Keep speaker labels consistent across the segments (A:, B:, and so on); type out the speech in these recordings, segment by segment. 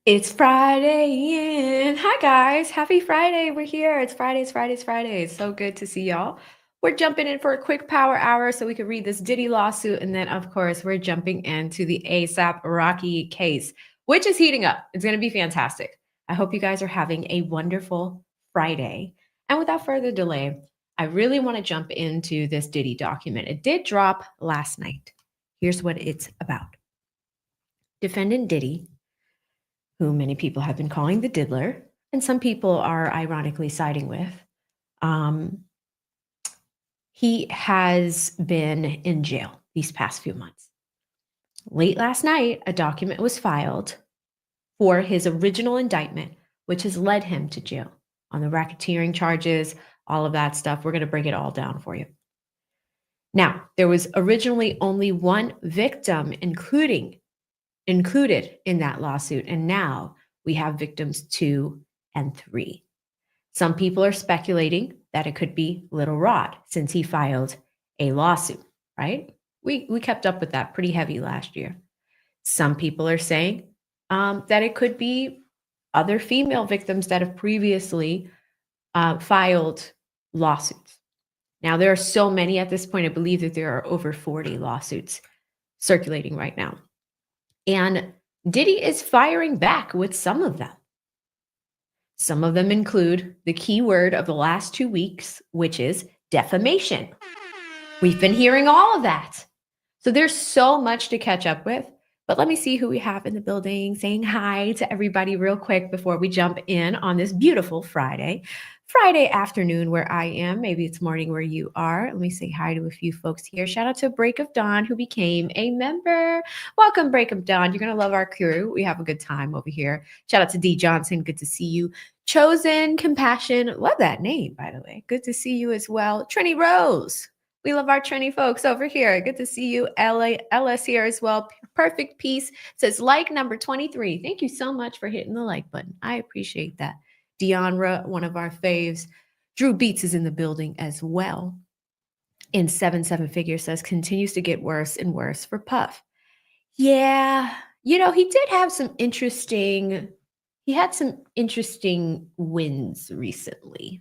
A: It's Friday and hi guys, happy Friday. We're here. It's Friday. It's so good to see y'all. We're jumping in for a quick power hour so we could read this Diddy lawsuit. And then, of course, we're jumping into the ASAP Rocky case, which is heating up. It's going to be fantastic. I hope you guys are having a wonderful Friday. And without further delay, I really want to jump into this Diddy document. It did drop last night. Here's what it's about. Defendant Diddy, who many people have been calling the diddler, and some people are ironically siding with. He has been in jail these past few months. Late last night, a document was filed for his original indictment, which has led him to jail on the racketeering charges, all of that stuff. We're going to break it all down for you. Now, there was originally only one victim included in that lawsuit, and now we have victims 2 and 3. Some people are speculating that it could be Little Rod since he filed a lawsuit, right? We kept up with that pretty heavy last year. Some people are saying that it could be other female victims that have previously filed lawsuits. Now, there are so many at this point. I believe that there are over 40 lawsuits circulating right now. And Diddy is firing back with some of them. Some of them include the key word of the last 2 weeks, which is defamation. We've been hearing all of that. So there's so much to catch up with. But let me see who we have in the building, saying hi to everybody real quick before we jump in on this beautiful Friday afternoon where I am. Maybe it's morning where you are. Let me say hi to a few folks here. Shout out to Break of Dawn, who became a member. Welcome, Break of Dawn. You're going to love our crew. We have a good time over here. Shout out to D Johnson. Good to see you. Chosen Compassion. Love that name, by the way. Good to see you as well. Trini Rose. We love our Trini folks over here. Good to see you. LS here as well. Perfect Peace says like number 23. Thank you so much for hitting the like button. I appreciate that. Deonra, one of our faves. Drew Beats is in the building as well. In 7 figures says continues to get worse and worse for Puff. Yeah, he did have some interesting wins recently.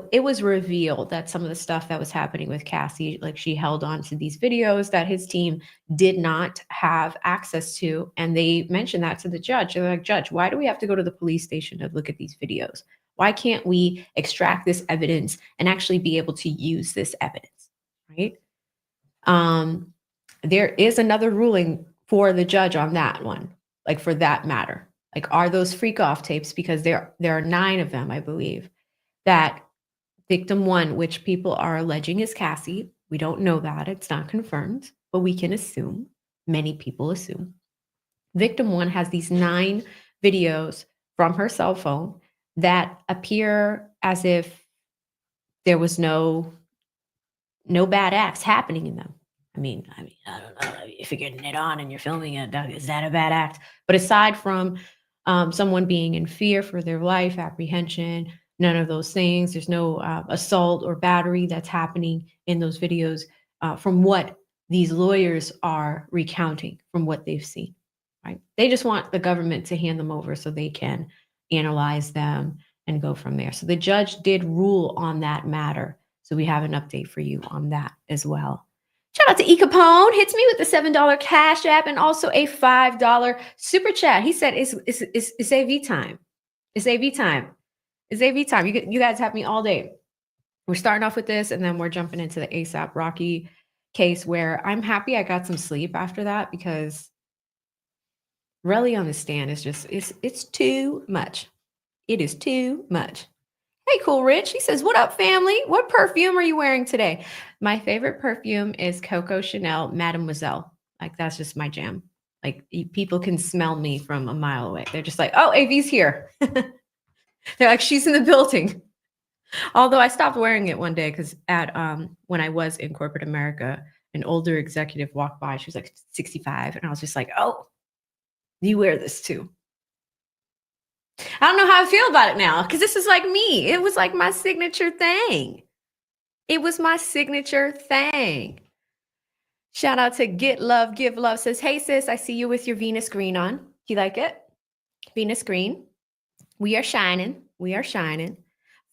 A: It was revealed that some of the stuff that was happening with Cassie, like she held on to these videos that his team did not have access to. And they mentioned that to the judge. They're like, Judge, why do we have to go to the police station to look at these videos? Why can't we extract this evidence and actually be able to use this evidence, right? There is another ruling for the judge on that one, like for that matter. Like, are those freak off tapes? Because there are 9 of them, I believe, that victim 1, which people are alleging is Cassie. We don't know that. It's not confirmed, but we can assume. Many people assume. Victim 1 has these 9 videos from her cell phone that appear as if there was no bad acts happening in them. I mean, I don't know. If you're getting it on and you're filming it, is that a bad act? But aside from someone being in fear for their life, apprehension, none of those things. There's no assault or battery that's happening in those videos from what these lawyers are recounting from what they've seen, right? They just want the government to hand them over so they can analyze them and go from there. So the judge did rule on that matter. So we have an update for you on that as well. Shout out to E. Capone, hits me with the $7 Cash App and also a $5 super chat. He said, it's AV time. It's AV time. It's AV time. You guys have me all day. We're starting off with this, and then we're jumping into the ASAP Rocky case where I'm happy I got some sleep after that because really on the stand is just, it's too much. It is too much. Hey, Cool Rich. He says, what up, family? What perfume are you wearing today? My favorite perfume is Coco Chanel Mademoiselle. Like, that's just my jam. Like, people can smell me from a mile away. They're just like, oh, AV's here. They're like, she's in the building. Although I stopped wearing it one day because when I was in corporate America, an older executive walked by. She was like 65. And I was just like, oh, you wear this too. I don't know how I feel about it now because this is like me. It was like my signature thing. It was my signature thing. Shout out to Get Love, Give Love says, hey, sis, I see you with your Venus green on. You like it? Venus Green. We are shining. We are shining.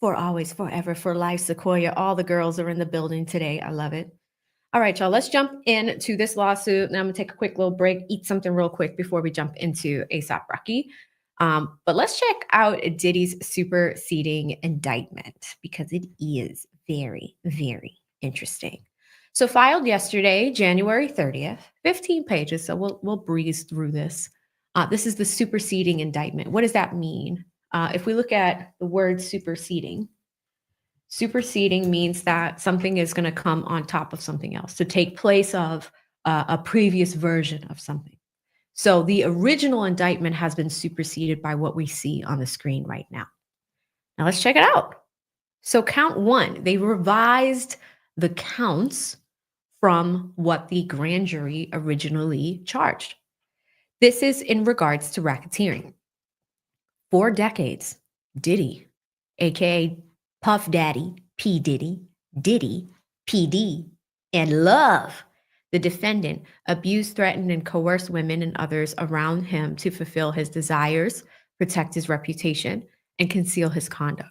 A: For always, forever, for life, Sequoia. All the girls are in the building today. I love it. All right, y'all, let's jump into this lawsuit. Now I'm gonna take a quick little break, eat something real quick before we jump into ASAP Rocky. But let's check out Diddy's superseding indictment because it is very, very interesting. So filed yesterday, January 30th, 15 pages. So we'll breeze through this. This is the superseding indictment. What does that mean? If we look at the word superseding means that something is going to come on top of something else, to take place of a previous version of something. So the original indictment has been superseded by what we see on the screen right now. Now let's check it out. So count one, they revised the counts from what the grand jury originally charged. This is in regards to racketeering. For decades, Diddy, aka Puff Daddy, P. Diddy, Diddy, PD, and Love, the defendant, abused, threatened, and coerced women and others around him to fulfill his desires, protect his reputation, and conceal his conduct.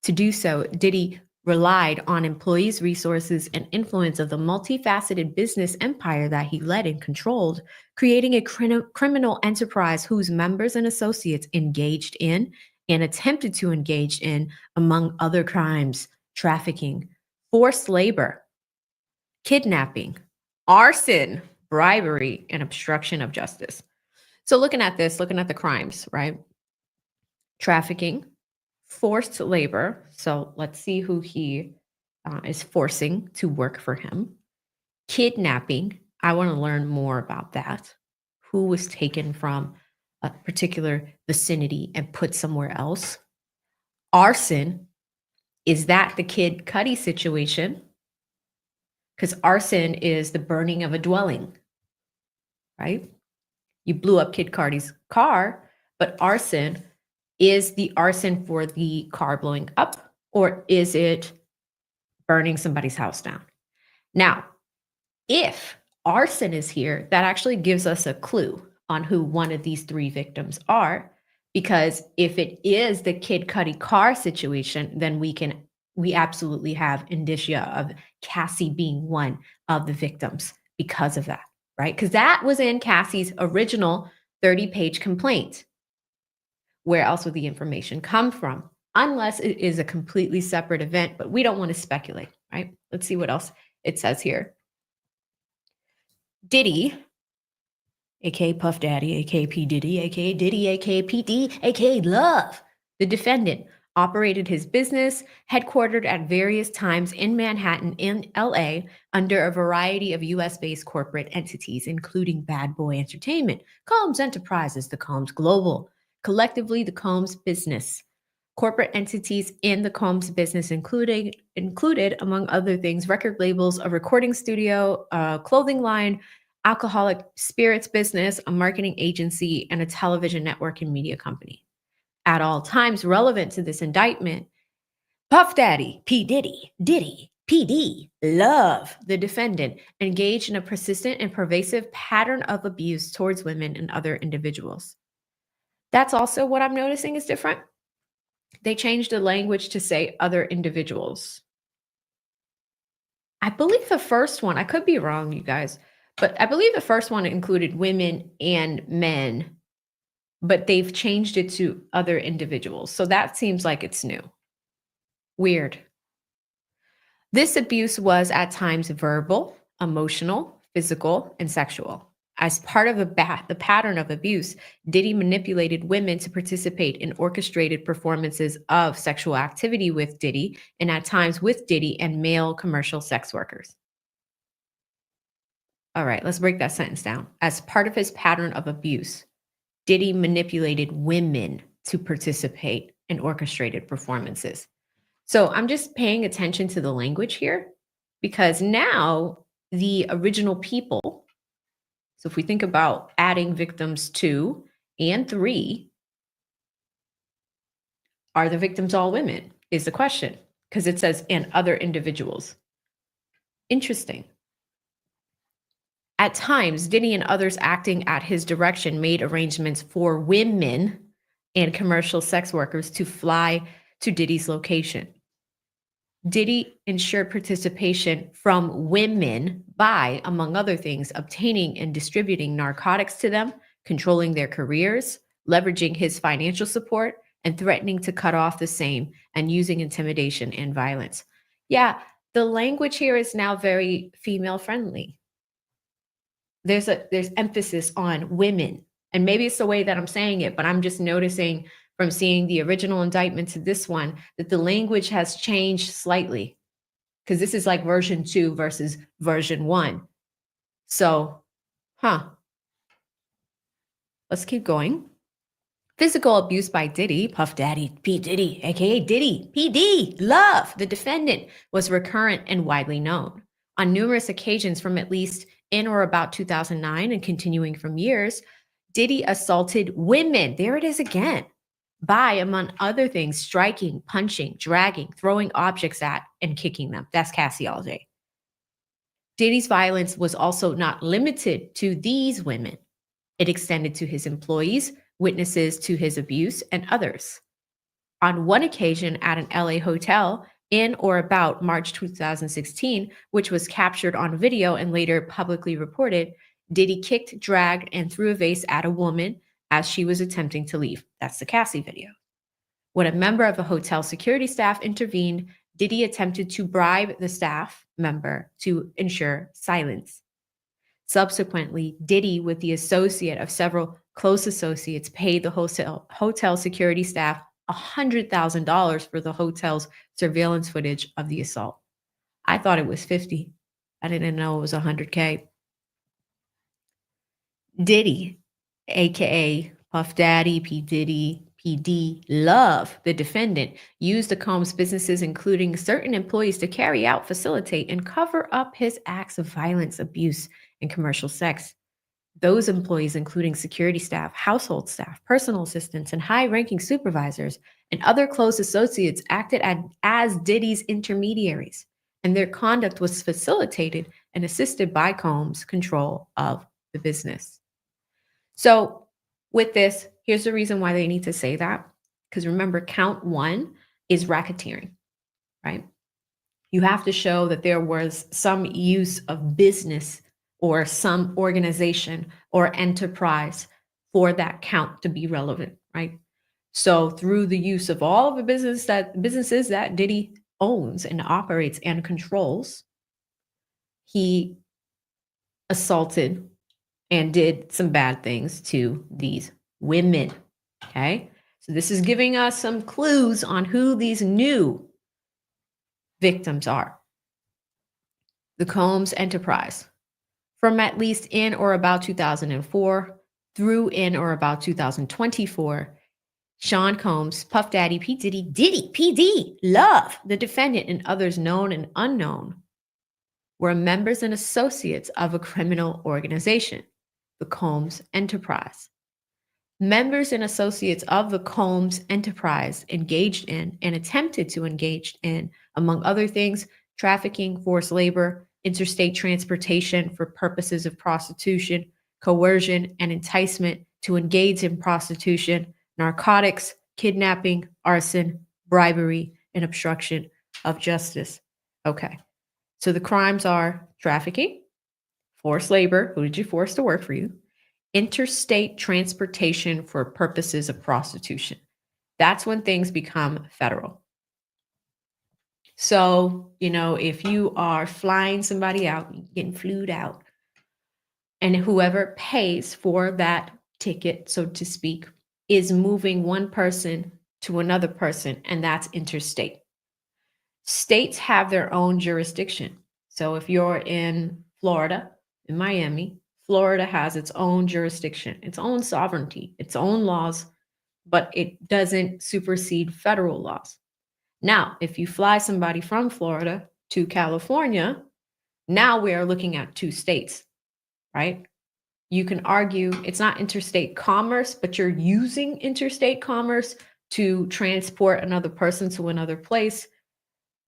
A: To do so, Diddy relied on employees' resources and influence of the multifaceted business empire that he led and controlled, creating a criminal enterprise whose members and associates engaged in and attempted to engage in, among other crimes, trafficking, forced labor, kidnapping, arson, bribery, and obstruction of justice. So looking at this, looking at the crimes, right? Trafficking, forced labor. So let's see who he is forcing to work for him. Kidnapping. I want to learn more about that. Who was taken from a particular vicinity and put somewhere else? Arson. Is that the Kid Cudi situation? Because arson is the burning of a dwelling, right? You blew up Kid Cudi's car, but arson, is the arson for the car blowing up, or is it burning somebody's house down? Now, if arson is here, that actually gives us a clue on who one of these three victims are, because if it is the Kid Cudi car situation, then we absolutely have indicia of Cassie being one of the victims because of that, right? Because that was in Cassie's original 30-page complaint. Where else would the information come from? Unless it is a completely separate event, but we don't want to speculate, right? Let's see what else it says here. Diddy, aka Puff Daddy, aka P. Diddy, aka Diddy, aka PD, aka Love, the defendant, operated his business, headquartered at various times in Manhattan and LA under a variety of US-based corporate entities, including Bad Boy Entertainment, Combs Enterprises, the Combs Global, collectively the Combs Business. Corporate entities in the Combs Business included, among other things, record labels, a recording studio, a clothing line, alcoholic spirits business, a marketing agency, and a television network and media company. At all times relevant to this indictment, Puff Daddy, P. Diddy, Diddy, PD, Love, the defendant, engaged in a persistent and pervasive pattern of abuse towards women and other individuals. That's also what I'm noticing is different. They changed the language to say other individuals. I believe the first one, I could be wrong, you guys, but I believe the first one included women and men, but they've changed it to other individuals. So that seems like it's new. Weird. This abuse was at times verbal, emotional, physical, and sexual. As part of the pattern of abuse, Diddy manipulated women to participate in orchestrated performances of sexual activity with Diddy, and at times with Diddy and male commercial sex workers. All right, let's break that sentence down. As part of his pattern of abuse, Diddy manipulated women to participate in orchestrated performances. So I'm just paying attention to the language here because now the original people, so if we think about adding victims 2 and 3, are the victims all women? Is the question, because it says and other individuals. Interesting. At times, Diddy and others acting at his direction made arrangements for women and commercial sex workers to fly to Diddy's location. Diddy ensured participation from women by, among other things, obtaining and distributing narcotics to them, controlling their careers, leveraging his financial support, and threatening to cut off the same and using intimidation and violence. Yeah, the language here is now very female friendly. There's emphasis on women. And maybe it's the way that I'm saying it, but I'm just noticing from seeing the original indictment to this one that the language has changed slightly, because this is like version 2 versus version 1. So, let's keep going. Physical abuse by Diddy, Puff Daddy, P. Diddy, aka Diddy, PD, Love, the defendant, was recurrent and widely known. On numerous occasions from at least in or about 2009 and continuing from years, Diddy assaulted women. There it is again. By, among other things, striking, punching, dragging, throwing objects at, and kicking them. That's Cassie all day. Diddy's violence was also not limited to these women. It extended to his employees, witnesses to his abuse, and others. On one occasion at an LA hotel in or about March 2016, which was captured on video and later publicly reported, Diddy kicked, dragged, and threw a vase at a woman as she was attempting to leave. That's the Cassie video. When a member of the hotel security staff intervened, Diddy attempted to bribe the staff member to ensure silence. Subsequently, Diddy, with the associate of several close associates, paid the hotel security staff $100,000 for the hotel's surveillance footage of the assault. I thought it was 50. I didn't know it was 100K. Diddy, aka Puff Daddy, P. Diddy, PD, Love, the defendant, used the Combs businesses, including certain employees, to carry out, facilitate, and cover up his acts of violence, abuse, and commercial sex. Those employees, including security staff, household staff, personal assistants, and high-ranking supervisors, and other close associates, acted as Diddy's intermediaries, and their conduct was facilitated and assisted by Combs' control of the business. So with this, here's the reason why they need to say that. Because remember, count 1 is racketeering, right? You have to show that there was some use of business or some organization or enterprise for that count to be relevant, right? So through the use of all of the businesses that Diddy owns and operates and controls, he assaulted and did some bad things to these women, okay? So this is giving us some clues on who these new victims are. The Combs enterprise. From at least in or about 2004 through in or about 2024, Sean Combs, Puff Daddy, P. Diddy, PD, Love, the defendant, and others known and unknown were members and associates of a criminal organization, the Combs enterprise. Members and associates of the Combs enterprise engaged in and attempted to engage in, among other things, trafficking, forced labor, interstate transportation for purposes of prostitution, coercion, and enticement to engage in prostitution, narcotics, kidnapping, arson, bribery, and obstruction of justice. Okay, so the crimes are trafficking, forced labor, who did you force to work for you? Interstate transportation for purposes of prostitution. That's when things become federal. So, if you are flying somebody out, getting flued out, and whoever pays for that ticket, so to speak, is moving one person to another person, and that's interstate. States have their own jurisdiction. So if you're in Florida, in Miami, Florida has its own jurisdiction, its own sovereignty, its own laws, but it doesn't supersede federal laws. Now, if you fly somebody from Florida to California, now we are looking at 2 states, right? You can argue it's not interstate commerce, but you're using interstate commerce to transport another person to another place.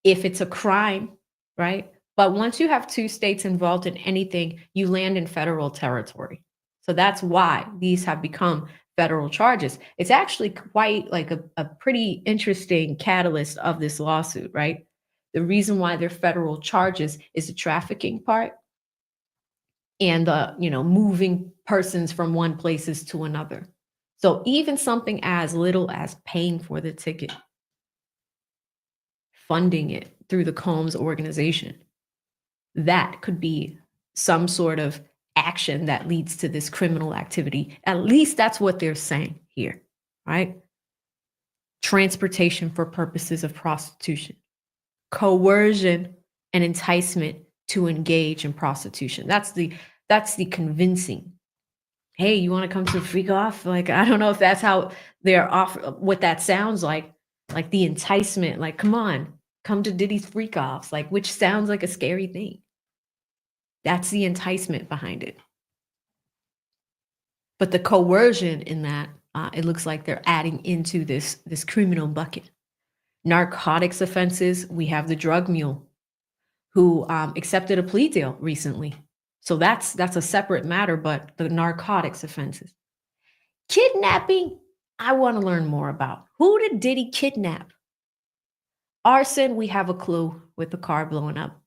A: If it's a crime, right? But once you have two states involved in anything, you land in federal territory. So that's why these have become federal charges. It's actually quite like a pretty interesting catalyst of this lawsuit, right? The reason why they're federal charges is the trafficking part and the, moving persons from one places to another. So even something as little as paying for the ticket, funding it through the Combs organization, that could be some sort of action that leads to this criminal activity. At least that's what they're saying here, right? Transportation for purposes of prostitution, coercion and enticement to engage in prostitution. That's the convincing. Hey, you want to come to a freak off? Like, I don't know if that's how they're off, what that sounds like the enticement, like, come on, come to Diddy's freak offs, like, which sounds like a scary thing. That's the enticement behind it. But the coercion in that, it looks like they're adding into this criminal bucket. Narcotics offenses, we have the drug mule who accepted a plea deal recently. So that's a separate matter, but the narcotics offenses. Kidnapping, I want to learn more about. Who did Diddy kidnap? Arson, we have a clue with the car blowing up.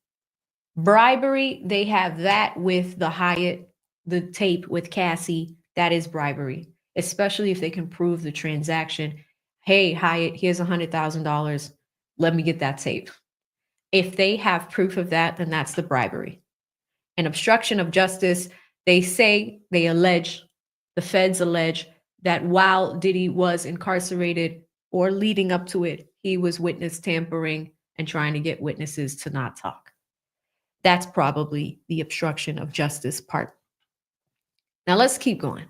A: Bribery, they have that with the Hyatt, the tape with Cassie. That is bribery, especially if they can prove the transaction. Hey, Hyatt, here's $100,000. Let me get that tape. If they have proof of that, then that's the bribery. And obstruction of justice, the feds allege that while Diddy was incarcerated or leading up to it, he was witness tampering and trying to get witnesses to not talk. That's probably the obstruction of justice part. Now let's keep going.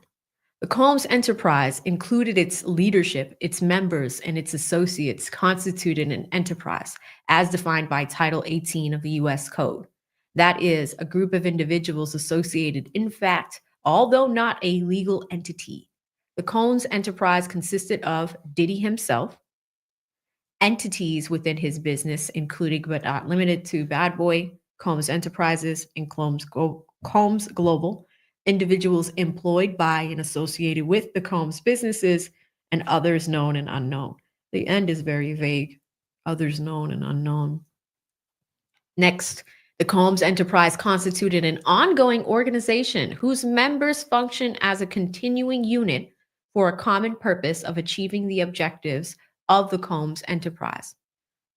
A: The Combs enterprise included its leadership, its members, and its associates constituted an enterprise as defined by Title 18 of the U.S. Code. That is, a group of individuals associated, in fact, although not a legal entity. The Combs enterprise consisted of Diddy himself, entities within his business, including but not limited to Bad Boy, Combs Enterprises, and Combs Global, individuals employed by and associated with the Combs businesses, and others known and unknown. The end is very vague. Others known and unknown. Next, the Combs enterprise constituted an ongoing organization whose members function as a continuing unit for a common purpose of achieving the objectives of the Combs enterprise.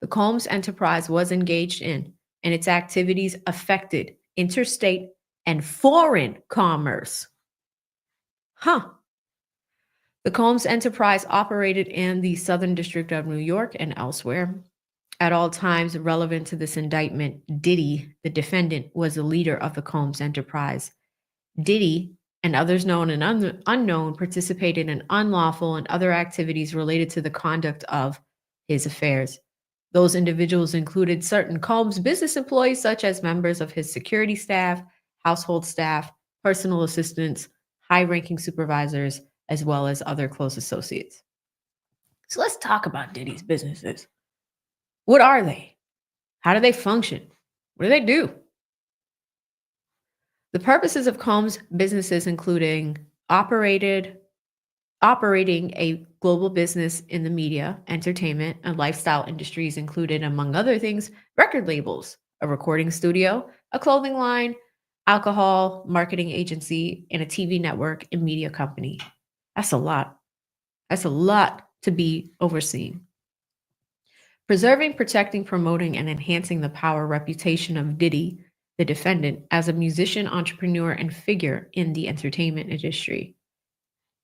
A: The Combs enterprise was engaged in, and its activities affected interstate and foreign commerce. The Combs enterprise operated in the Southern District of New York and elsewhere. At all times relevant to this indictment, Diddy, the defendant, was the leader of the Combs enterprise. Diddy and others known and unknown participated in unlawful and other activities related to the conduct of his affairs. Those individuals included certain Combs business employees, such as members of his security staff, household staff, personal assistants, high-ranking supervisors, as well as other close associates. So let's talk about Diddy's businesses. What are they? How do they function? What do they do? The purposes of Combs businesses including operating a global business in the media, entertainment, and lifestyle industries included, among other things, record labels, a recording studio, a clothing line, alcohol, marketing agency, and a TV network and media company. That's a lot. That's a lot to be overseeing. Preserving, protecting, promoting, and enhancing the power reputation of Diddy, the defendant, as a musician, entrepreneur, and figure in the entertainment industry.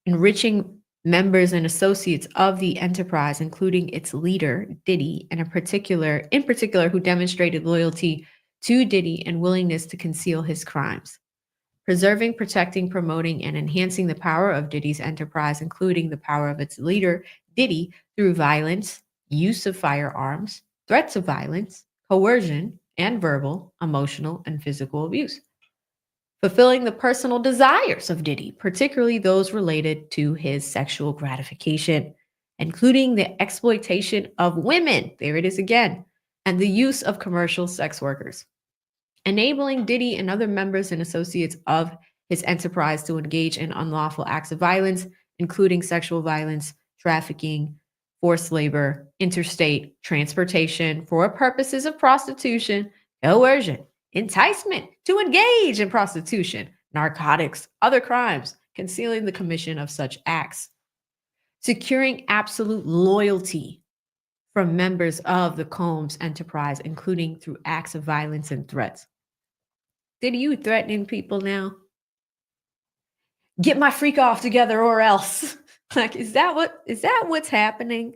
A: Enriching members and associates of the enterprise, including its leader, Diddy, and in particular, who demonstrated loyalty to Diddy and willingness to conceal his crimes. Preserving, protecting, promoting, and enhancing the power of Diddy's enterprise, including the power of its leader, Diddy, through violence, use of firearms, threats of violence, coercion, and verbal, emotional, and physical abuse. Fulfilling the personal desires of Diddy, particularly those related to his sexual gratification, including the exploitation of women, there it is again, and the use of commercial sex workers. enabling Diddy and other members and associates of his enterprise to engage in unlawful acts of violence, including sexual violence, trafficking, forced labor, interstate transportation for purposes of prostitution, coercion, enticement to engage in prostitution, narcotics, other crimes, concealing the commission of such acts, securing absolute loyalty from members of the Combs enterprise, including through acts of violence and threats. Did you threatening people now? Get my freak off together or else. Like, is that what's happening?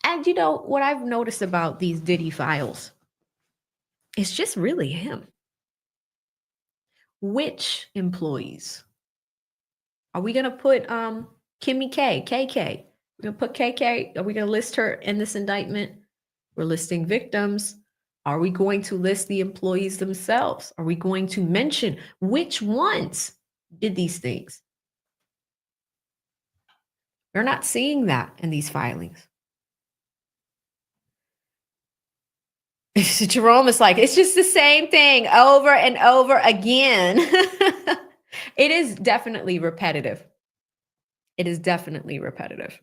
A: And you know what I've noticed about these Diddy files? It's just really him. Which employees? Are we gonna put Kimmy K, KK? We're gonna put KK, are we gonna list her in this indictment? We're listing victims. Are we going to list the employees themselves? Are we going to mention which ones did these things? We're not seeing that in these filings. Jerome is like, it's just the same thing over and over again. It is definitely repetitive. It is definitely repetitive.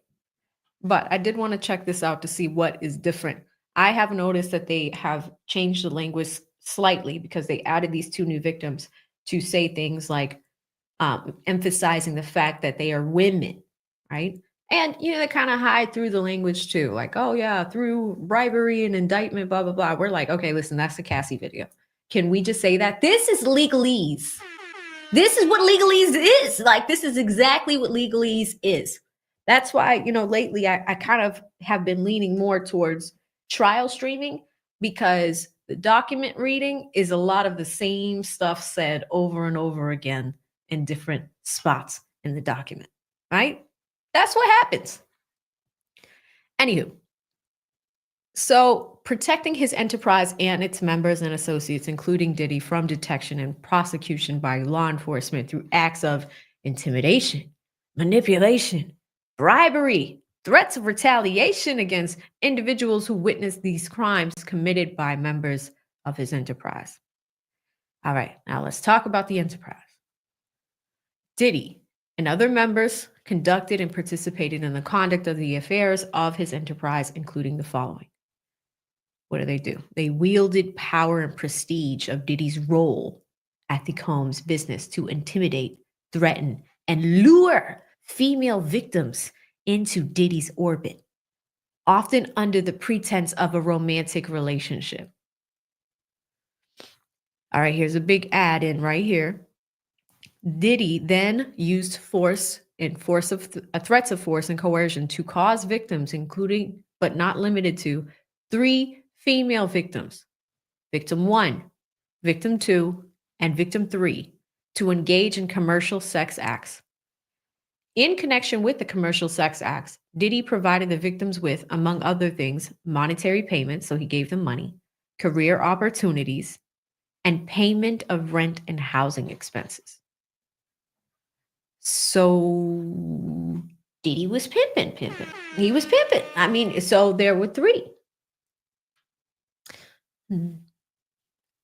A: But I did want to check this out to see what is different. I have noticed that they have changed the language slightly because they added these two new victims to say things like emphasizing the fact that they are women, right? And, you know, they kind of hide through the language too. Like, oh, yeah, through bribery and indictment, blah, blah, blah. We're like, okay, listen, that's the Cassie video. Can we just say that? This is legalese. This is what legalese is. Like, this is exactly what legalese is. That's why, you know, lately I kind of have been leaning more towards trial streaming because the document reading is a lot of the same stuff said over and over again in different spots in the document, right? That's what happens. Anywho, so protecting his enterprise and its members and associates, including Diddy, from detection and prosecution by law enforcement through acts of intimidation, manipulation, bribery, threats of retaliation against individuals who witnessed these crimes committed by members of his enterprise. All right, now let's talk about the enterprise. Diddy and other members conducted and participated in the conduct of the affairs of his enterprise, including the following. What do? They wielded power and prestige of Diddy's role at the Combs business to intimidate, threaten, and lure female victims into Diddy's orbit, often under the pretense of a romantic relationship. All right, here's a big add in right here. Diddy then used threats of force and coercion to cause victims, including but not limited to 3 female victims, victim 1, victim 2, and victim 3, to engage in commercial sex acts. In connection with the commercial sex acts, Diddy provided the victims with, among other things, monetary payments, so he gave them money, career opportunities, and payment of rent and housing expenses. So Diddy was pimping. He was pimping. I mean, so there were 3.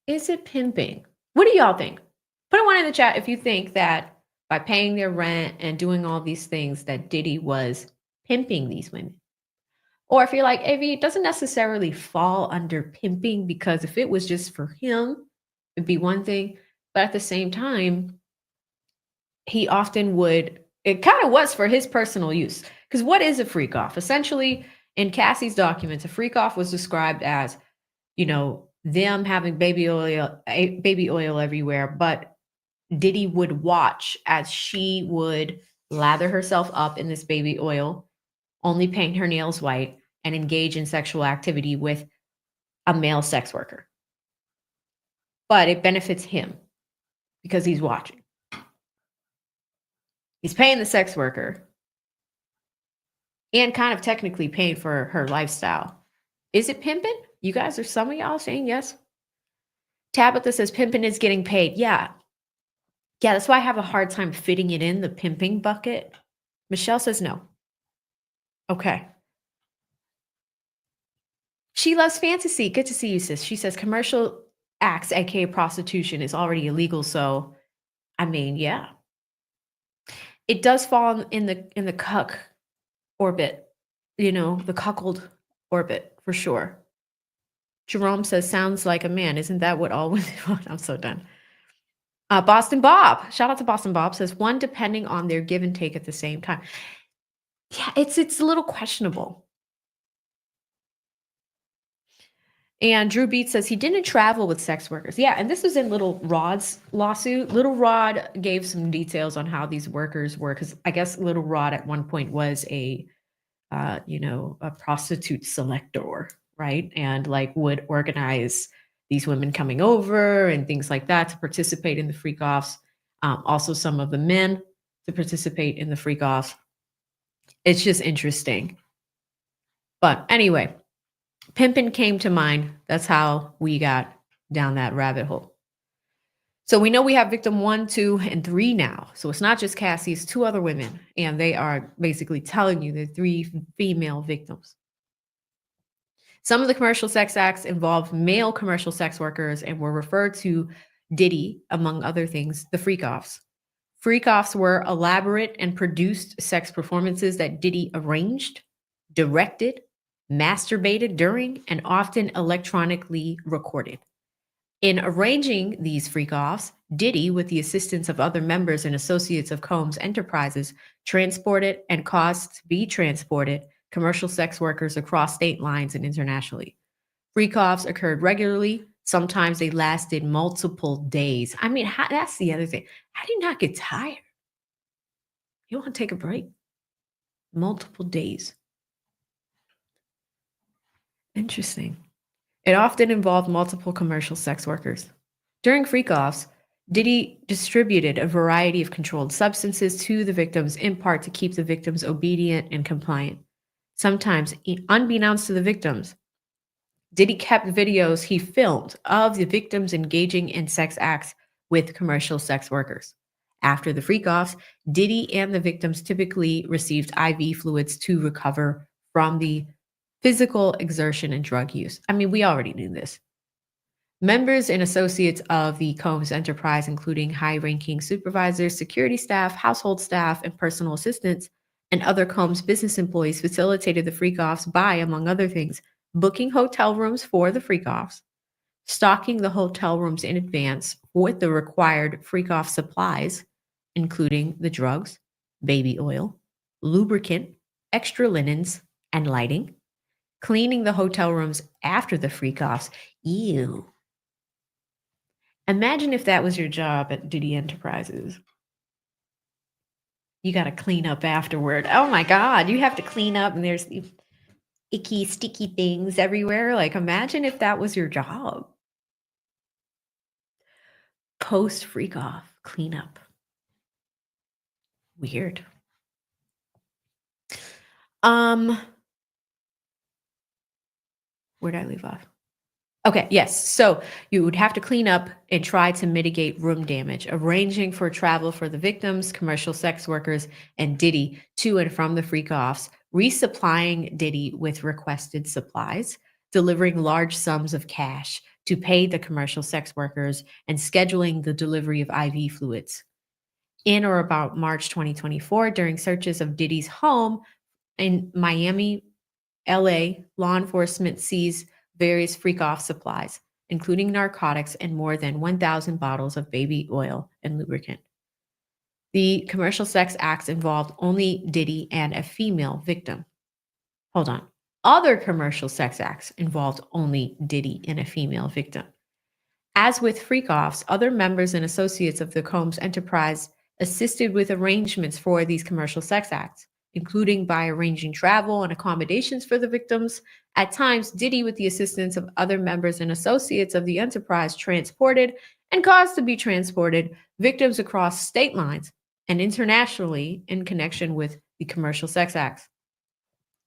A: Is it pimping? What do y'all think? Put a 1 in the chat if you think that by paying their rent and doing all these things that Diddy was pimping these women. Or if you're like, Avi, it doesn't necessarily fall under pimping, because if it was just for him, it'd be one thing. But at the same time, he often would, it kind of was for his personal use. Because what is a freak off? Essentially, in Cassie's documents, a freak off was described as, you know, them having baby oil everywhere, but Diddy would watch as she would lather herself up in this baby oil, only paint her nails white, and engage in sexual activity with a male sex worker. But it benefits him because he's watching. He's paying the sex worker and kind of technically paying for her lifestyle. Is it pimping? You guys, are some of y'all saying yes? Tabitha says pimping is getting paid. Yeah, that's why I have a hard time fitting it in the pimping bucket. Michelle says no. Okay. She loves fantasy. Good to see you, sis. She says commercial acts, aka prostitution, is already illegal. So, I mean, yeah, it does fall in the cuck orbit, the cuckold orbit for sure. Jerome says, "Sounds like a man. Isn't that what all women want?" I'm so done. Boston Bob, shout out to Boston Bob, says, "One depending on their give and take at the same time." Yeah, it's a little questionable. And Drew Beats says he didn't travel with sex workers. Yeah, and this was in Little Rod's lawsuit. Little Rod gave some details on how these workers were, because I guess Little Rod at one point was a prostitute selector, right? And like would organize these women coming over and things like that to participate in the freak offs. Also, some of the men to participate in the freak offs. It's just interesting. But anyway, pimpin' came to mind. That's how we got down that rabbit hole. So we know we have victim 1, 2, and 3 now. So it's not just Cassie, it's 2 other women. And they are basically telling you the 3 female victims. Some of the commercial sex acts involved male commercial sex workers and were referred to Diddy, among other things, the freak offs. Freak offs were elaborate and produced sex performances that Diddy arranged, directed, masturbated during, and often electronically recorded. In arranging these freak offs, Diddy, with the assistance of other members and associates of Combs Enterprises, transported and caused to be transported commercial sex workers across state lines and internationally. Freak offs occurred regularly. Sometimes they lasted multiple days. I mean, that's the other thing. How do you not get tired? You want to take a break? Multiple days. Interesting. It often involved multiple commercial sex workers. During freak offs, Diddy distributed a variety of controlled substances to the victims, in part to keep the victims obedient and compliant. Sometimes, unbeknownst to the victims, Diddy kept videos he filmed of the victims engaging in sex acts with commercial sex workers. After the freak offs, Diddy and the victims typically received IV fluids to recover from the physical exertion and drug use. I mean, we already knew this. Members and associates of the Combs enterprise, including high-ranking supervisors, security staff, household staff, and personal assistants, and other Combs business employees facilitated the freak-offs by, among other things, booking hotel rooms for the freak-offs, stocking the hotel rooms in advance with the required freak-off supplies, including the drugs, baby oil, lubricant, extra linens, and lighting, cleaning the hotel rooms after the freak-offs. Ew. Imagine if that was your job at Diddy Enterprises. You got to clean up afterward. Oh my God, you have to clean up and there's these icky, sticky things everywhere. Like, imagine if that was your job. Post freak off cleanup. Weird. Where did I leave off? Okay, yes. So you would have to clean up and try to mitigate room damage, arranging for travel for the victims, commercial sex workers, and Diddy to and from the freak offs, resupplying Diddy with requested supplies, delivering large sums of cash to pay the commercial sex workers, and scheduling the delivery of IV fluids. In or about March 2024, during searches of Diddy's home in Miami, LA, law enforcement seized various freak-off supplies, including narcotics and more than 1,000 bottles of baby oil and lubricant. The commercial sex acts involved only Diddy and a female victim. Hold on. Other commercial sex acts involved only Diddy and a female victim. As with freak-offs, other members and associates of the Combs enterprise assisted with arrangements for these commercial sex acts, including by arranging travel and accommodations for the victims. At times, Diddy, with the assistance of other members and associates of the enterprise, transported and caused to be transported victims across state lines and internationally in connection with the commercial sex acts.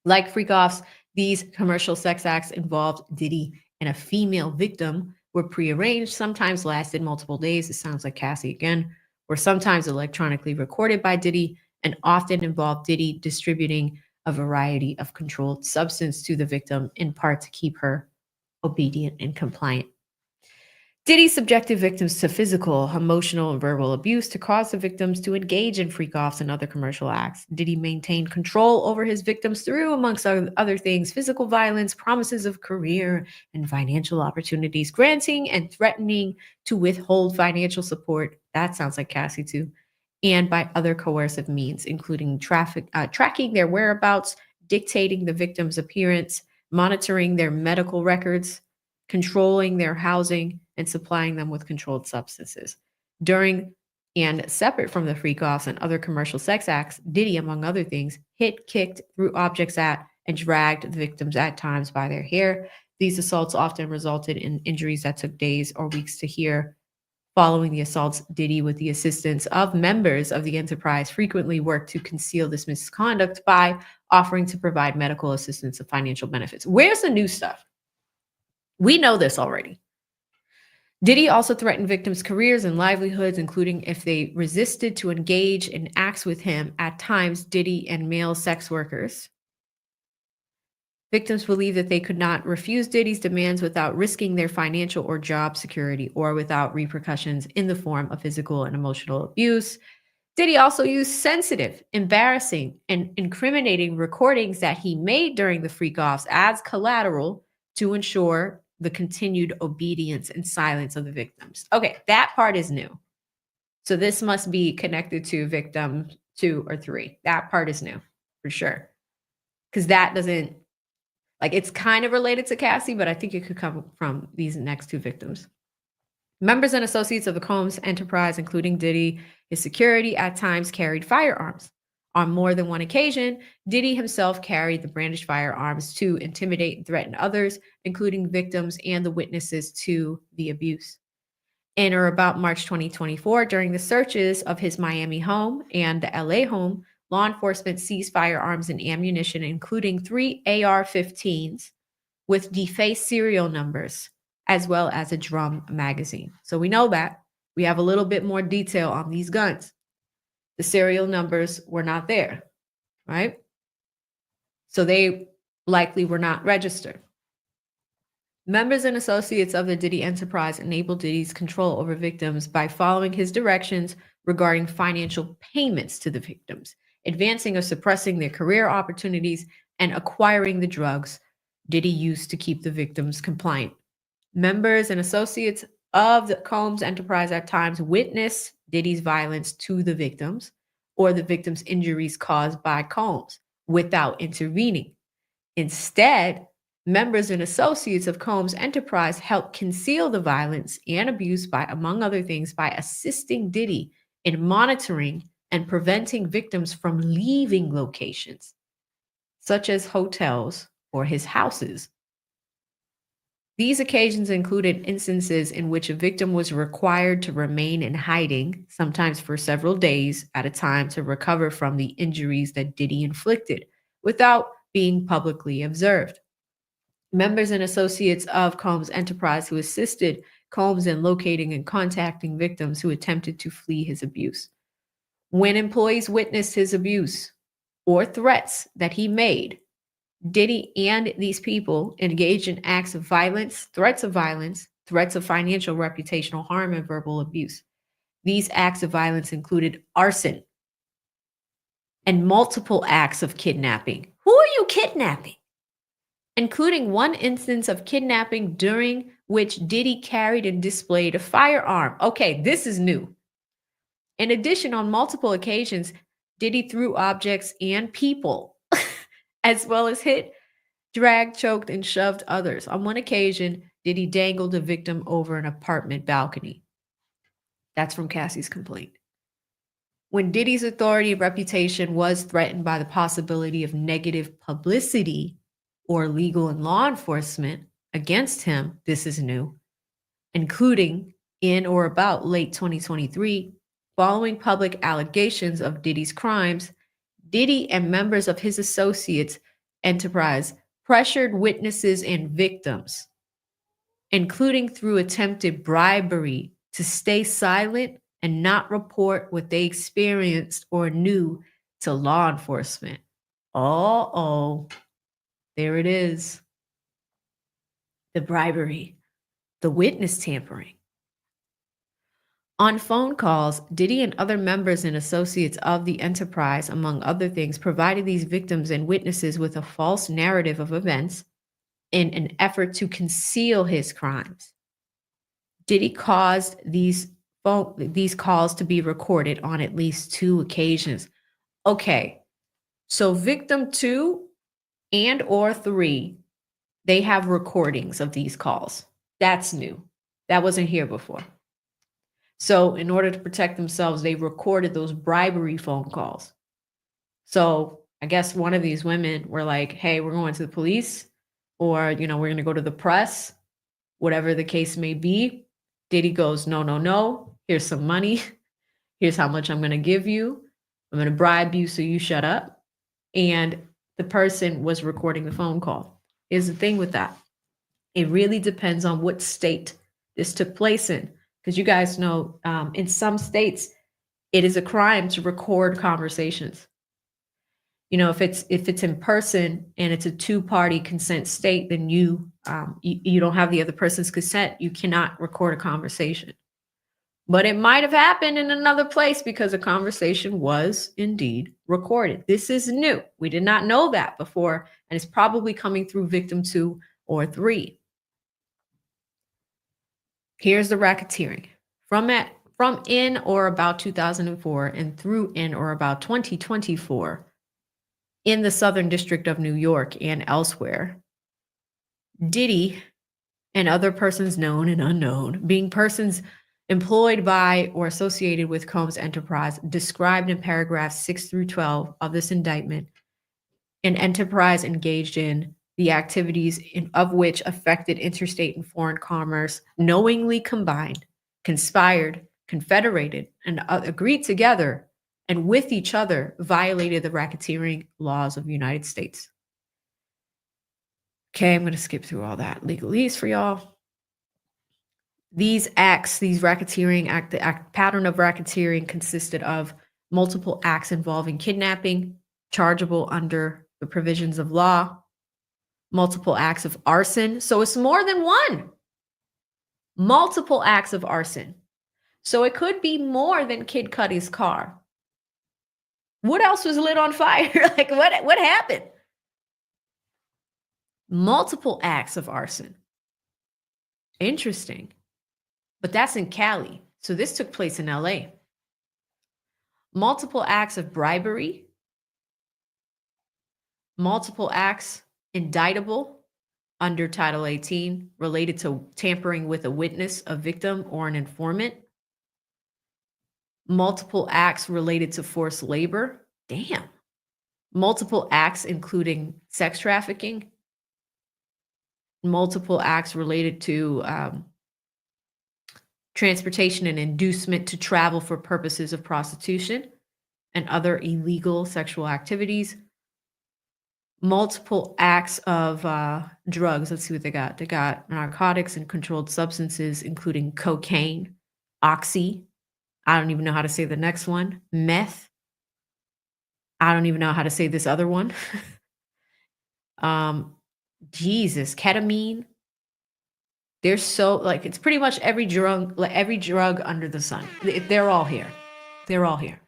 A: Like freak-offs, these commercial sex acts involved Diddy and a female victim, were prearranged, sometimes lasted multiple days. It sounds like Cassie again, were sometimes electronically recorded by Diddy, and often involved Diddy distributing a variety of controlled substance to the victim, in part to keep her obedient and compliant. Diddy subjected victims to physical, emotional, and verbal abuse to cause the victims to engage in freak-offs and other commercial acts. Diddy maintained control over his victims through, amongst other things, physical violence, promises of career and financial opportunities, granting and threatening to withhold financial support. That sounds like Cassie too. And by other coercive means, including tracking their whereabouts, dictating the victim's appearance, monitoring their medical records, controlling their housing, and supplying them with controlled substances. During and separate from the freak offs and other commercial sex acts, Diddy, among other things, hit, kicked, threw objects at, and dragged the victims at times by their hair. These assaults often resulted in injuries that took days or weeks to heal. Following the assaults, Diddy, with the assistance of members of the enterprise, frequently worked to conceal this misconduct by offering to provide medical assistance and financial benefits. Where's the new stuff? We know this already. Diddy also threatened victims' careers and livelihoods, including if they resisted to engage in acts with him, at times Diddy and male sex workers. Victims believed that they could not refuse Diddy's demands without risking their financial or job security or without repercussions in the form of physical and emotional abuse. Diddy also used sensitive, embarrassing, and incriminating recordings that he made during the freak-offs as collateral to ensure the continued obedience and silence of the victims. Okay, that part is new. So this must be connected to victim 2 or 3. That part is new for sure. Because that doesn't, like, it's kind of related to Cassie, but I think it could come from these next 2 victims. Members and associates of the Combs enterprise, including Diddy, his security, at times carried firearms. On more than one occasion, Diddy himself carried the brandished firearms to intimidate and threaten others, including victims and the witnesses to the abuse. In or about March 2024, during the searches of his Miami home and the LA home, law enforcement seized firearms and ammunition, including 3 AR-15s with defaced serial numbers, as well as a drum magazine. So we know that. We have a little bit more detail on these guns. The serial numbers were not there, right? So they likely were not registered. Members and associates of the Diddy enterprise enabled Diddy's control over victims by following his directions regarding financial payments to the victims, advancing or suppressing their career opportunities, and acquiring the drugs Diddy used to keep the victims compliant. Members and associates of the Combs enterprise at times witness Diddy's violence to the victims or the victims' injuries caused by Combs without intervening. Instead, members and associates of Combs enterprise helped conceal the violence and abuse by, among other things, by assisting Diddy in monitoring and preventing victims from leaving locations, such as hotels or his houses. These occasions included instances in which a victim was required to remain in hiding, sometimes for several days at a time, to recover from the injuries that Diddy inflicted without being publicly observed. Members and associates of Combs enterprise who assisted Combs in locating and contacting victims who attempted to flee his abuse. When employees witnessed his abuse or threats that he made, Diddy and these people engaged in acts of violence, threats of financial, reputational harm, and verbal abuse. These acts of violence included arson and multiple acts of kidnapping. Who are you kidnapping? Including one instance of kidnapping during which Diddy carried and displayed a firearm. Okay, this is new. In addition, on multiple occasions, Diddy threw objects and people, as well as hit, dragged, choked, and shoved others. On one occasion, Diddy dangled a victim over an apartment balcony. That's from Cassie's complaint. When Diddy's authority and reputation was threatened by the possibility of negative publicity or legal and law enforcement against him, this is new, including in or about late 2023, following public allegations of Diddy's crimes, Diddy and members of his associates enterprise pressured witnesses and victims, including through attempted bribery, to stay silent and not report what they experienced or knew to law enforcement. Oh, there it is. The bribery, the witness tampering. On phone calls, Diddy and other members and associates of the enterprise, among other things, provided these victims and witnesses with a false narrative of events in an effort to conceal his crimes. Diddy caused these calls to be recorded on at least 2 occasions. Okay, so victim 2 and or 3, they have recordings of these calls. That's new. That wasn't here before. So in order to protect themselves, they recorded those bribery phone calls. So I guess one of these women were like, hey, we're going to the police, or, we're going to go to the press, whatever the case may be. Diddy goes, no, no, no. Here's some money. Here's how much I'm going to give you. I'm going to bribe you so you shut up. And the person was recording the phone call. Here's the thing with that. It really depends on what state this took place in. Because you guys know, in some states, it is a crime to record conversations. If it's in person and it's a 2-party consent state, then you don't have the other person's consent. You cannot record a conversation. But it might have happened in another place because a conversation was indeed recorded. This is new. We did not know that before, and it's probably coming through victim 2 or 3. Here's the racketeering. From in or about 2004 and through in or about 2024 in the Southern District of New York and elsewhere, Diddy and other persons known and unknown, being persons employed by or associated with Combs Enterprise, described in paragraphs 6 through 12 of this indictment, an enterprise engaged in the activities of which affected interstate and foreign commerce, knowingly combined, conspired, confederated, and agreed together, and with each other violated the racketeering laws of the United States. Okay, I'm going to skip through all that legalese for y'all. These acts, the pattern of racketeering consisted of multiple acts involving kidnapping, chargeable under the provisions of law, multiple acts of arson. So it's more than one. Multiple acts of arson. So it could be more than Kid Cudi's car. What else was lit on fire? Like what happened? Multiple acts of arson. Interesting. But that's in Cali. So this took place in LA. Multiple acts of bribery. Multiple acts indictable under Title 18 related to tampering with a witness, a victim, or an informant. Multiple acts related to forced labor. Damn. Multiple acts including sex trafficking. Multiple acts related to transportation and inducement to travel for purposes of prostitution and other illegal sexual activities. Multiple acts of drugs. Let's see what they got. They got narcotics and controlled substances, including cocaine, oxy. I don't even know how to say the next one. Meth. I don't even know how to say this other one. Jesus, ketamine. There's so it's pretty much every drug under the sun. They're all here. They're all here.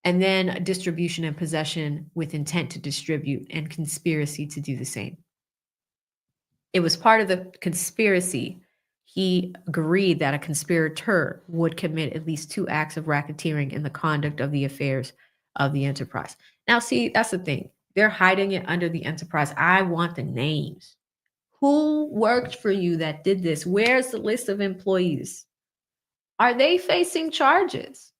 A: And then distribution and possession with intent to distribute and conspiracy to do the same. It was part of the conspiracy. He agreed that a conspirator would commit at least 2 acts of racketeering in the conduct of the affairs of the enterprise. Now, see, that's the thing. They're hiding it under the enterprise. I want the names. Who worked for you that did this? Where's the list of employees? Are they facing charges?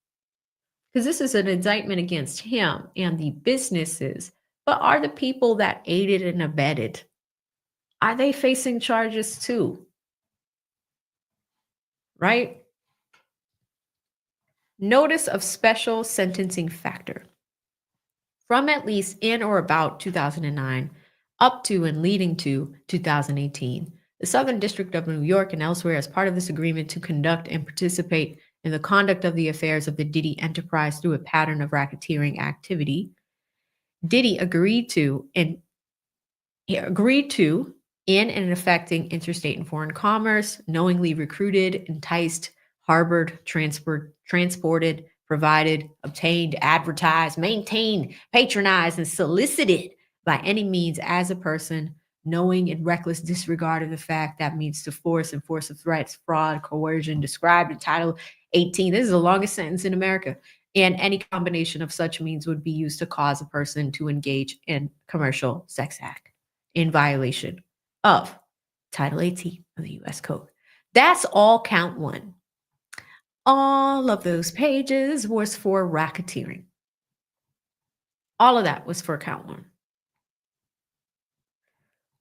A: Because this is an indictment against him and the businesses. But are the people that aided and abetted, are they facing charges too? Right? Notice of special sentencing factor. From at least in or about 2009 up to and leading to 2018, the Southern District of New York and elsewhere, as part of this agreement to conduct and participate in the conduct of the affairs of the Diddy enterprise through a pattern of racketeering activity, Diddy agreed to in and affecting interstate and foreign commerce, knowingly recruited, enticed, harbored, transported, provided, obtained, advertised, maintained, patronized, and solicited by any means as a person, knowing in reckless disregard of the fact that means to force and force of threats, fraud, coercion, described in Title 18. This is the longest sentence in America. And any combination of such means would be used to cause a person to engage in commercial sex act in violation of Title 18 of the U.S. Code. That's all count one. All of those pages was for racketeering. All of that was for count one.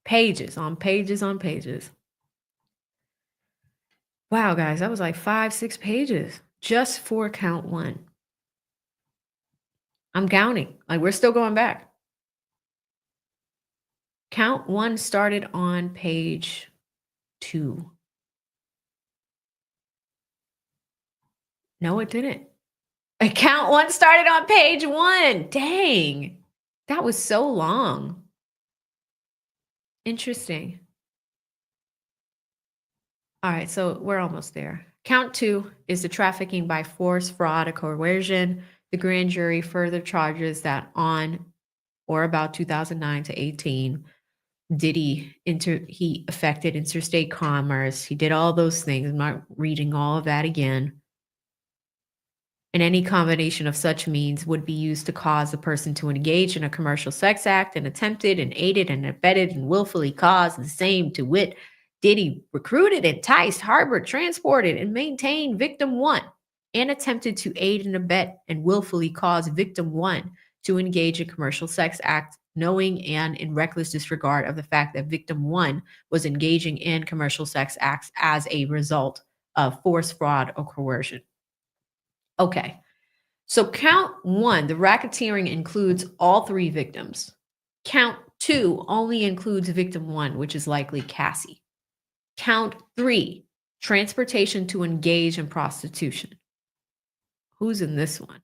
A: Pages on pages on pages. Wow, guys, that was like 5-6 pages just for count one. I'm counting. Like, we're still going back. Count one started on page 2. No, it didn't. Count one started on page 1. Dang. That was so long. Interesting. All right, so we're almost there. Count 2 is the trafficking by force, fraud, or coercion. The grand jury further charges that on or about 2009 to 18, Diddy he affected interstate commerce. He did all those things. I'm not reading all of that again. And any combination of such means would be used to cause the person to engage in a commercial sex act and attempted and aided and abetted and willfully caused the same, to wit, Diddy recruited, enticed, harbored, transported, and maintained victim 1, and attempted to aid and abet and willfully cause victim 1 to engage in commercial sex act, knowing and in reckless disregard of the fact that victim 1 was engaging in commercial sex acts as a result of force, fraud, or coercion. Okay, so count 1, the racketeering, includes all 3 victims. Count 2 only includes victim 1, which is likely Cassie. Count 3, transportation to engage in prostitution. Who's in this one?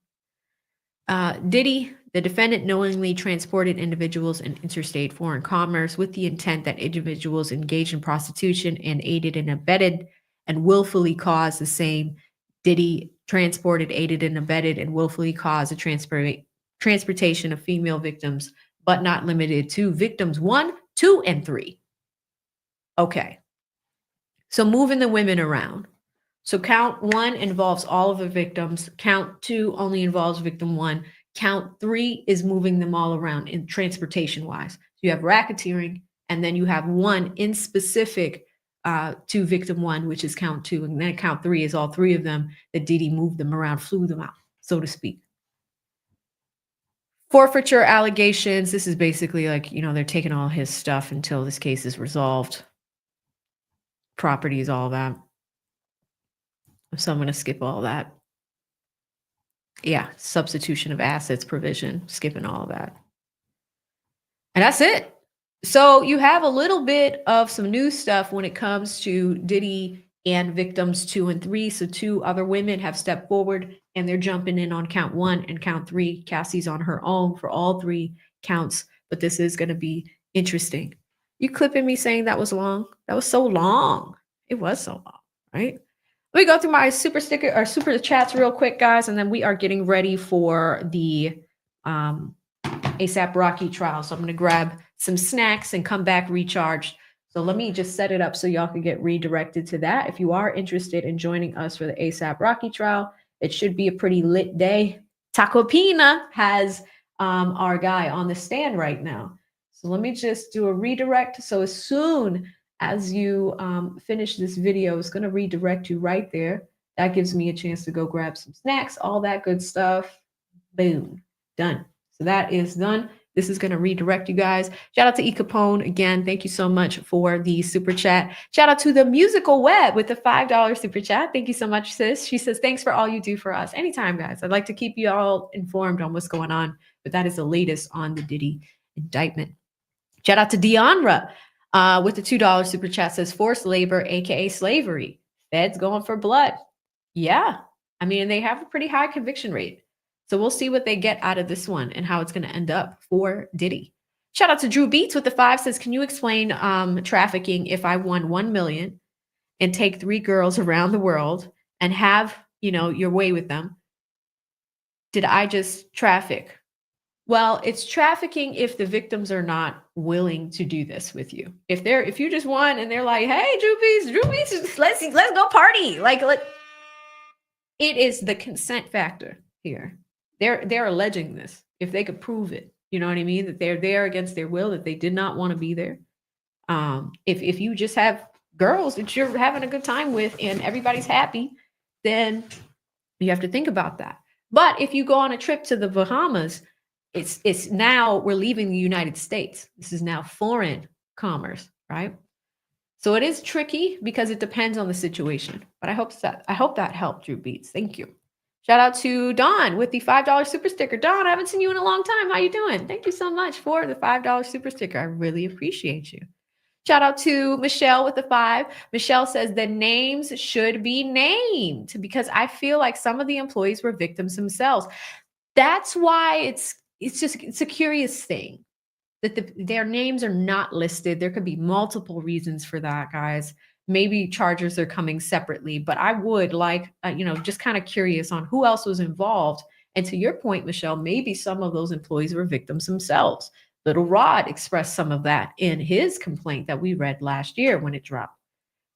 A: Diddy, the defendant, knowingly transported individuals in interstate foreign commerce with the intent that individuals engaged in prostitution and aided and abetted and willfully caused the same. Diddy transported, aided, and abetted and willfully caused the transportation of female victims, but not limited to victims 1, 2, and 3. Okay. So moving the women around. So count 1 involves all of the victims. Count 2 only involves victim 1. Count 3 is moving them all around in transportation wise. So you have racketeering, and then you have 1 in specific to victim 1, which is count 2. And then count 3 is all 3 of them that Diddy moved them around, flew them out, so to speak. Forfeiture allegations. This is basically like, they're taking all his stuff until this case is resolved. Properties, all that. So I'm going to skip all that. Yeah, substitution of assets provision, skipping all of that. And that's it. So you have a little bit of some new stuff when it comes to Diddy and victims 2 and 3. So 2 other women have stepped forward and they're jumping in on count 1 and count 3. Cassie's on her own for all 3 counts, but this is going to be interesting. You clipping me saying that was long? That was so long. It was so long, right? Let me go through my super chats real quick, guys, and then we are getting ready for the ASAP Rocky trial. So I'm going to grab some snacks and come back recharged. So let me just set it up so y'all can get redirected to that. If you are interested in joining us for the ASAP Rocky trial, it should be a pretty lit day. Taco Pina has our guy on the stand right now. So let me just do a redirect. So as soon as you finish this video, it's going to redirect you right there. That gives me a chance to go grab some snacks, all that good stuff. Boom, done. So that is done. This is going to redirect you guys. Shout out to E. Capone. Again, thank you so much for the super chat. Shout out to the Musical Web with the $5 super chat. Thank you so much, sis. She says, thanks for all you do for us. Anytime, guys. I'd like to keep you all informed on what's going on, but that is the latest on the Diddy indictment. Shout out to Deonra. With the $2 super chat, says forced labor, aka slavery. Feds going for blood. Yeah. I mean, they have a pretty high conviction rate. So we'll see what they get out of this one and how it's going to end up for Diddy. Shout out to Drew Beats with the 5, says, can you explain trafficking if I won $1 million and take 3 girls around the world and have, your way with them. Did I just traffic? Well, it's trafficking if the victims are not willing to do this with you. If you just want and they're like, "Hey, Droopies, let's go party." It is the consent factor here. They're alleging this. If they could prove it, you know what I mean? That they're there against their will, that they did not want to be there. If you just have girls that you're having a good time with and everybody's happy, then you have to think about that. But if you go on a trip to the Bahamas, it's now we're leaving the United States. This is now foreign commerce, right? So it is tricky because it depends on the situation. But I hope that helped, Drew Beats. Thank you. Shout out to Don with the $5 super sticker. Don, I haven't seen you in a long time. How you doing? Thank you so much for the $5 super sticker. I really appreciate you. Shout out to Michelle with the 5. Michelle says the names should be named because I feel like some of the employees were victims themselves. That's why it's a curious thing that their names are not listed. There could be multiple reasons for that, guys. Maybe charges are coming separately, but I would like, just kind of curious on who else was involved. And to your point, Michelle, maybe some of those employees were victims themselves. Little Rod expressed some of that in his complaint that we read last year when it dropped.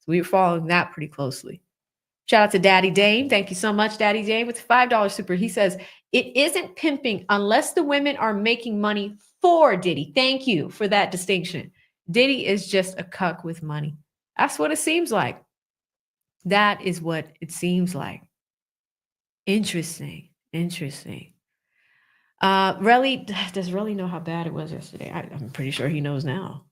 A: So we were following that pretty closely. Shout out to Daddy Dame. Thank you so much, Daddy Dame, with the $5 super. He says, it isn't pimping unless the women are making money for Diddy. Thank you for that distinction. Diddy is just a cuck with money. That's what it seems like. That is what it seems like. Interesting. Relly, does Relly know how bad it was yesterday? I'm pretty sure he knows now.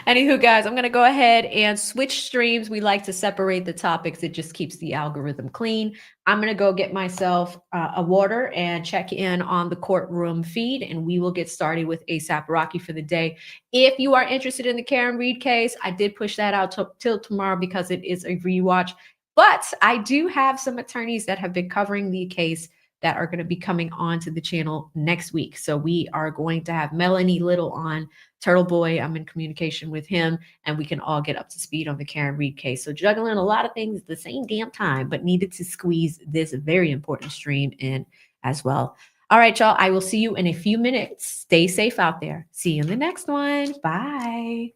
A: Anywho, guys, I'm going to go ahead and switch streams. We like to separate the topics. It just keeps the algorithm clean. I'm going to go get myself a water and check in on the courtroom feed, and we will get started with ASAP Rocky for the day. If you are interested in the Karen Reed case, I did push that out till tomorrow because it is a rewatch. But I do have some attorneys that have been covering the case that are going to be coming on to the channel next week. So we are going to have Melanie Little on, Turtle Boy. I'm in communication with him, and we can all get up to speed on the Karen Reed case. So juggling a lot of things at the same damn time, but needed to squeeze this very important stream in as well. All right, y'all. I will see you in a few minutes. Stay safe out there. See you in the next one. Bye.